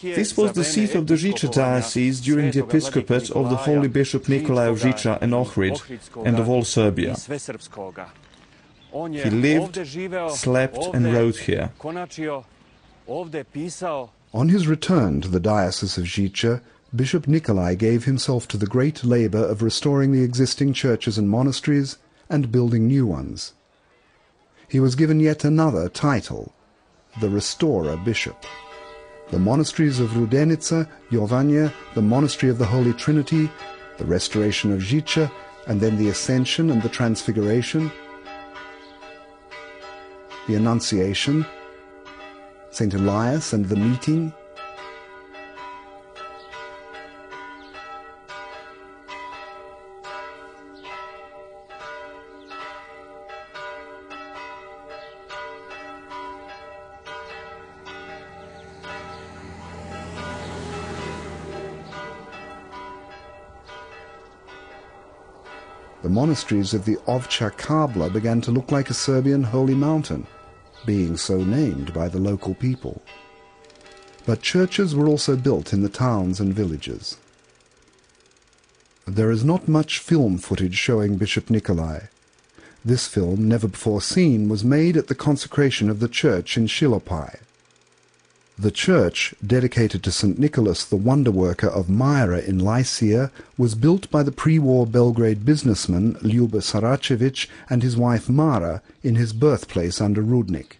This was the seat of the Žiča diocese during the episcopate of the Holy Bishop Nikolai of Žiča and Ohrid, and of all Serbia. He lived, slept and wrote here. On his return to the Diocese of Žiča, Bishop Nikolai gave himself to the great labour of restoring the existing churches and monasteries and building new ones. He was given yet another title, the Restorer Bishop. The monasteries of Rudenica, Jovanja, the Monastery of the Holy Trinity, the restoration of Žiča, and then the Ascension and the Transfiguration, the Annunciation, St. Elias and the Meeting, the monasteries of the Ovča Kabla began to look like a Serbian holy mountain, being so named by the local people. But churches were also built in the towns and villages. There is not much film footage showing Bishop Nikolai. This film, never before seen, was made at the consecration of the church in Šilopai. The church, dedicated to St. Nicholas the Wonder-worker of Myra in Lycia, was built by the pre-war Belgrade businessman Ljubo Saracevic and his wife Mara in his birthplace under Rudnik.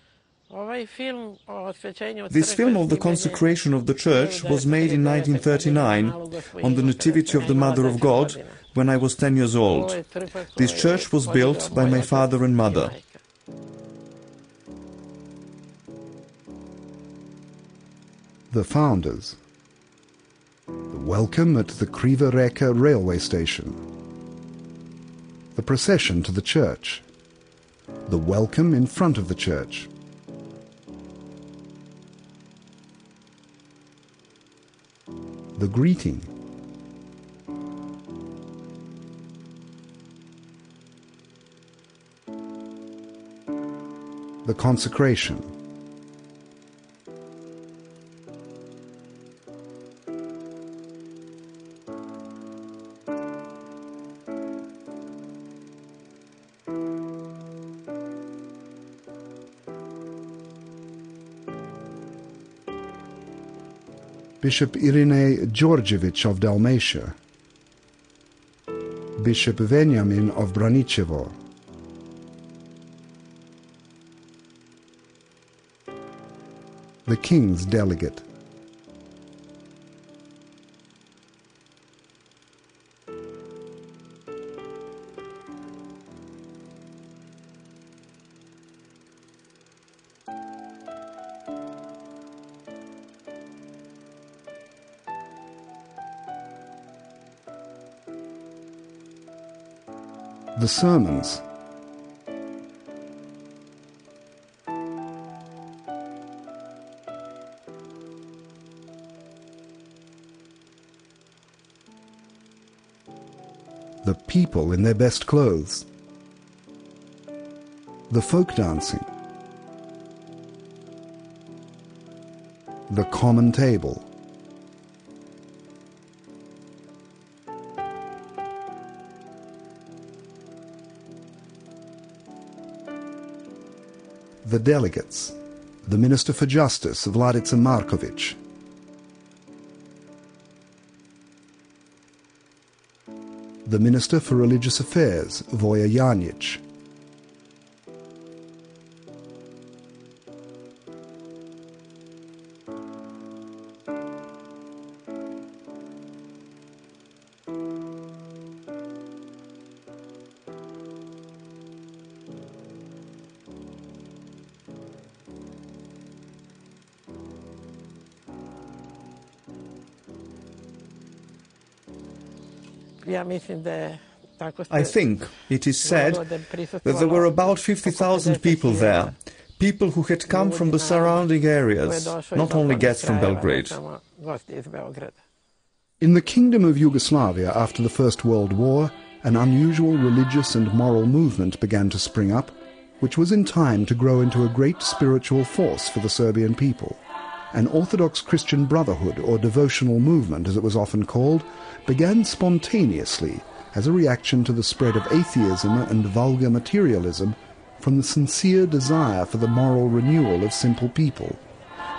This film of the consecration of the church was made in 1939 on the Nativity of the Mother of God when I was 10 years old. This church was built by my father and mother. The founders. The welcome at the Kriva Reka railway station. The procession to the church. The welcome in front of the church. The greeting. The consecration. Bishop Irine Georgievich of Dalmatia, Bishop Veniamin of Braničevo, the King's delegate, the sermons, the people in their best clothes, the folk dancing, the common table, the delegates, the Minister for Justice, Vladica Markovic, the Minister for Religious Affairs, Voja Janjic, I think it is said that there were about 50,000 people there, people who had come from the surrounding areas, not only guests from Belgrade. In the Kingdom of Yugoslavia after the First World War, an unusual religious and moral movement began to spring up, which was in time to grow into a great spiritual force for the Serbian people. An Orthodox Christian Brotherhood, or devotional movement as it was often called, began spontaneously as a reaction to the spread of atheism and vulgar materialism from the sincere desire for the moral renewal of simple people,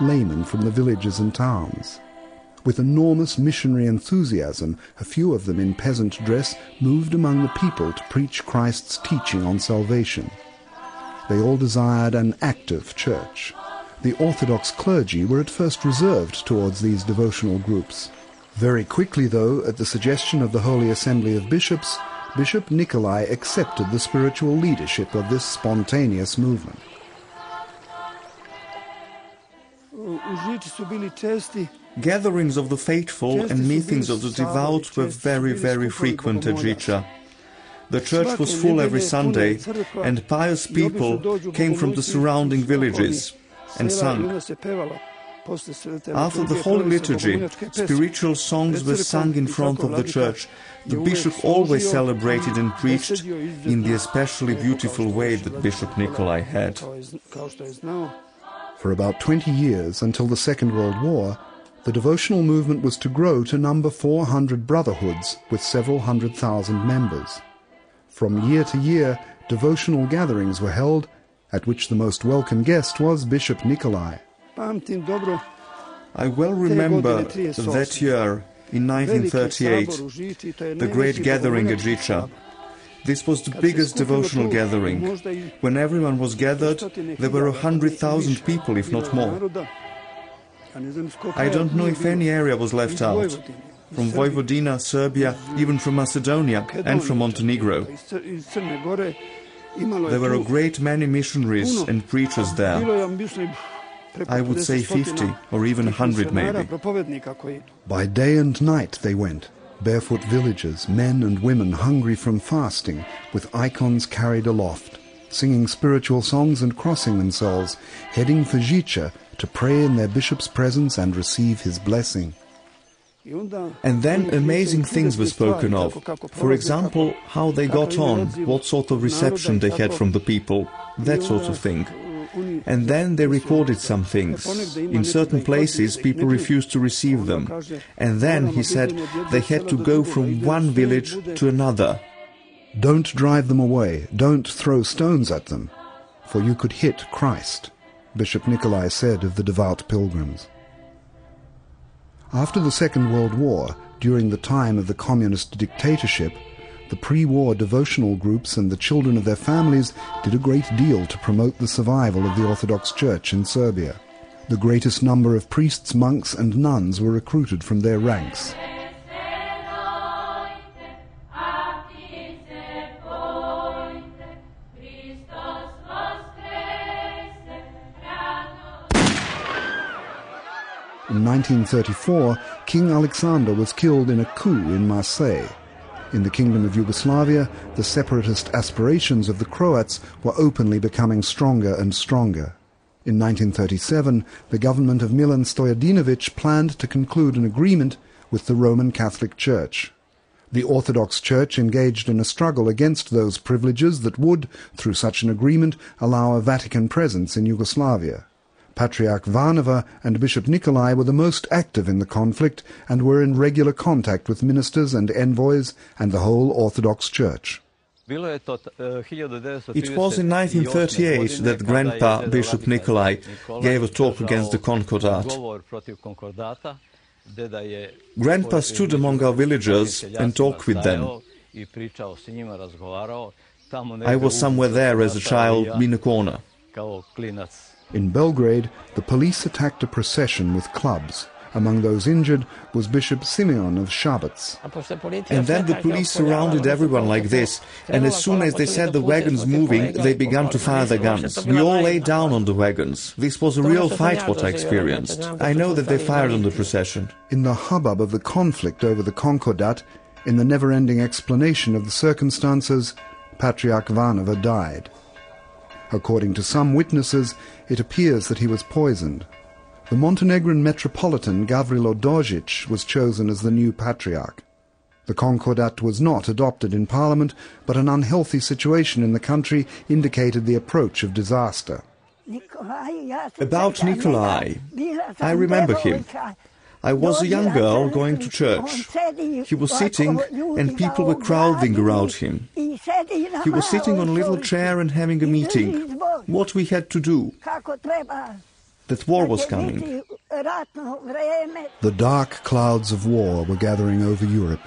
laymen from the villages and towns. With enormous missionary enthusiasm, a few of them in peasant dress moved among the people to preach Christ's teaching on salvation. They all desired an active church. The Orthodox clergy were at first reserved towards these devotional groups. Very quickly, though, at the suggestion of the Holy Assembly of Bishops, Bishop Nikolai accepted the spiritual leadership of this spontaneous movement. Gatherings of the faithful and meetings of the devout were very, very frequent at Žiča. The church was full every Sunday, and pious people came from the surrounding villages and sung. After the Holy Liturgy, spiritual songs were sung in front of the church. The bishop always celebrated and preached in the especially beautiful way that Bishop Nikolai had. For about 20 years, until the Second World War, the devotional movement was to grow to number 400 brotherhoods with several 100,000 members. From year to year, devotional gatherings were held, at which the most welcome guest was Bishop Nikolai. I well remember that year, in 1938, the great gathering at Žiča. This was the biggest devotional gathering. When everyone was gathered, there were 100,000 people, if not more. I don't know if any area was left out. From Vojvodina, Serbia, even from Macedonia and from Montenegro. There were a great many missionaries and preachers there. I would say 50 or even 100 maybe. By day and night they went, barefoot villagers, men and women hungry from fasting, with icons carried aloft, singing spiritual songs and crossing themselves, heading for Žiča to pray in their bishop's presence and receive his blessing. And then amazing things were spoken of. For example, how they got on, what sort of reception they had from the people, that sort of thing. And then they reported some things. In certain places people refused to receive them. And then, he said, they had to go from one village to another. Don't drive them away, don't throw stones at them, for you could hit Christ, Bishop Nikolai said of the devout pilgrims. After the Second World War, during the time of the communist dictatorship, the pre-war devotional groups and the children of their families did a great deal to promote the survival of the Orthodox Church in Serbia. The greatest number of priests, monks and nuns were recruited from their ranks. In 1934, King Alexander was killed in a coup in Marseille. In the Kingdom of Yugoslavia, the separatist aspirations of the Croats were openly becoming stronger and stronger. In 1937, the government of Milan Stojadinović planned to conclude an agreement with the Roman Catholic Church. The Orthodox Church engaged in a struggle against those privileges that would, through such an agreement, allow a Vatican presence in Yugoslavia. Patriarch Varnava and Bishop Nikolai were the most active in the conflict and were in regular contact with ministers and envoys and the whole Orthodox Church. It was in 1938 that Grandpa, Bishop Nikolai, gave a talk against the Concordat. Grandpa stood among our villagers and talked with them. I was somewhere there as a child, in a corner. In Belgrade, the police attacked a procession with clubs. Among those injured was Bishop Simeon of Šabac. And then the police surrounded everyone like this, and as soon as they said the wagons moving, they began to fire their guns. We all lay down on the wagons. This was a real fight what I experienced. I know that they fired on the procession. In the hubbub of the conflict over the Concordat, in the never-ending explanation of the circumstances, Patriarch Varnava died. According to some witnesses, it appears that he was poisoned. The Montenegrin Metropolitan Gavrilo Dožić was chosen as the new patriarch. The Concordat was not adopted in Parliament, but an unhealthy situation in the country indicated the approach of disaster. About Nikolai, I remember him. I was a young girl going to church. He was sitting and people were crowding around him. He was sitting on a little chair and having a meeting. What we had to do. That war was coming. The dark clouds of war were gathering over Europe.